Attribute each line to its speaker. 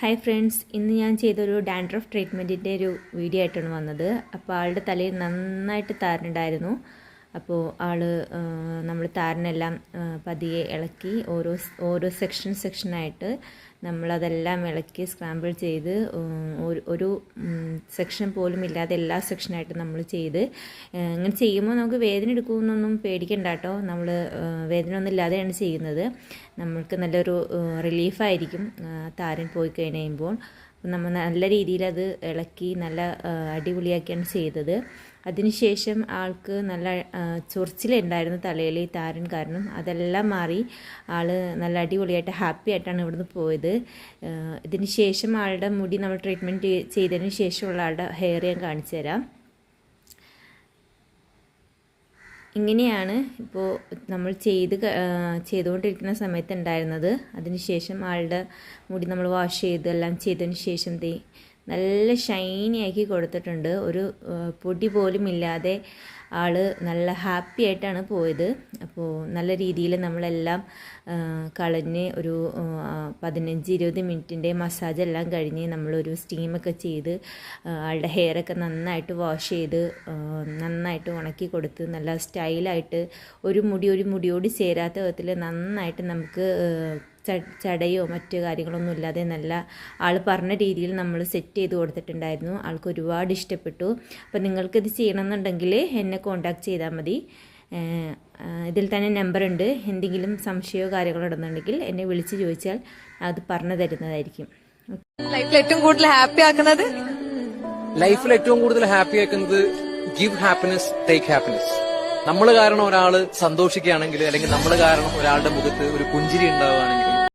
Speaker 1: Hi friends, ഇന്ന് ഞാൻ ചെയ്തൊരു ഡാൻഡ്രഫ് ട്രീറ്റ്മെൻറ്റിൻ്റെ ഒരു വീഡിയോ ആയിട്ടാണ് വന്നത്. അപ്പോൾ ആളുടെ തലയിൽ നന്നായിട്ട് താരനുണ്ടായിരുന്നു. അപ്പോൾ നമ്മൾ താരനെല്ലാം പതിയെ ഇളക്കി ഓരോ സെക്ഷനായിട്ട് നമ്മളതെല്ലാം ഇളക്കി സ്ക്രാമ്പിൾ ചെയ്ത് ഒരു സെക്ഷൻ പോലും ഇല്ലാതെ എല്ലാ സെക്ഷനായിട്ട് നമ്മൾ ചെയ്ത് ഇങ്ങനെ ചെയ്യുമ്പോൾ നമുക്ക് വേദന എടുക്കുമെന്നൊന്നും പേടിക്കണ്ട കേട്ടോ. നമ്മൾ വേദന ഒന്നും ഇല്ലാതെയാണ് ചെയ്യുന്നത്. നമ്മൾക്ക് നല്ലൊരു റിലീഫായിരിക്കും താരൻ പോയി കഴിയുമ്പോൾ. നമ്മൾ നല്ല രീതിയിൽ അത് ഇളക്കി നല്ല അടിപൊളിയാക്കിയാണ് ചെയ്തത്. അതിനുശേഷം ആൾക്ക് നല്ല ചൊറിച്ചിലുണ്ടായിരുന്നു തലയിൽ ഈ താരൻ കാരണം. അതെല്ലാം മാറി ആൾ നല്ല അടിപൊളിയായിട്ട് ഹാപ്പി ആയിട്ടാണ് ഇവിടുന്ന് പോയത്. ഇതിന് ശേഷം ആളുടെ മുടി നമ്മൾ ട്രീറ്റ്മെൻറ്റ് ചെയ്തതിന് ശേഷമുള്ള ആളുടെ ഹെയർ ഞാൻ കാണിച്ചു തരാം. ഇങ്ങനെയാണ് ഇപ്പോൾ നമ്മൾ ചെയ്തുകൊണ്ടിരിക്കുന്ന സമയത്ത് ഉണ്ടായിരുന്നത്. അതിനുശേഷം ആളുടെ മുടി നമ്മൾ വാഷ് ചെയ്ത് എല്ലാം ചെയ്തതിന് ശേഷം നല്ല ഷൈനി ആക്കി കൊടുത്തിട്ടുണ്ട്. ഒരു പൊടി പോലും ഇല്ലാതെ ആൾ നല്ല ഹാപ്പി ആയിട്ടാണ് പോയത്. അപ്പോൾ നല്ല രീതിയിൽ നമ്മളെല്ലാം കളഞ്ഞ് ഒരു 15-20 മിനിറ്റിൻ്റെ മസാജ് എല്ലാം കഴിഞ്ഞ് നമ്മളൊരു സ്റ്റീമൊക്കെ ചെയ്ത് ആളുടെ ഹെയറൊക്കെ നന്നായിട്ട് വാഷ് ചെയ്ത് നന്നായിട്ട് ഉണക്കി കൊടുത്ത് നല്ല സ്റ്റൈലായിട്ട് ഒരു മുടിയോട് ചേരാത്ത വിധത്തിൽ നന്നായിട്ട് നമുക്ക് ചടയോ മറ്റു കാര്യങ്ങളൊന്നും ഇല്ലാതെ നല്ല ആൾ പറഞ്ഞ രീതിയിൽ നമ്മൾ സെറ്റ് ചെയ്ത് കൊടുത്തിട്ടുണ്ടായിരുന്നു. ആൾക്ക് ഒരുപാട് ഇഷ്ടപ്പെട്ടു. അപ്പോൾ നിങ്ങൾക്കിത് ചെയ്യണമെന്നുണ്ടെങ്കിൽ എന്നെ കോൺടാക്റ്റ് ചെയ്താൽ മതി. ഇതിൽ തന്നെ നമ്പറുണ്ട്. എന്തെങ്കിലും സംശയമോ കാര്യങ്ങളോ ഇടുന്നുണ്ടെങ്കിൽ എന്നെ വിളിച്ച് ചോദിച്ചാൽ അത് പറഞ്ഞു തരുന്നതായിരിക്കും.
Speaker 2: ലൈഫിൽ ഏറ്റവും കൂടുതൽ ഹാപ്പി ആക്കുന്നത്
Speaker 3: ഗിവ് ഹാപ്പിനെസ്, ടേക്ക് ഹാപ്പിനെസ്. നമ്മൾ കാരണം ഒരാൾ സന്തോഷിക്കുകയാണെങ്കിൽ, അല്ലെങ്കിൽ നമ്മൾ കാരണം ഒരാളുടെ മുഖത്ത് ഒരു പുഞ്ചിരി ഉണ്ടാവുകയാണെങ്കിൽ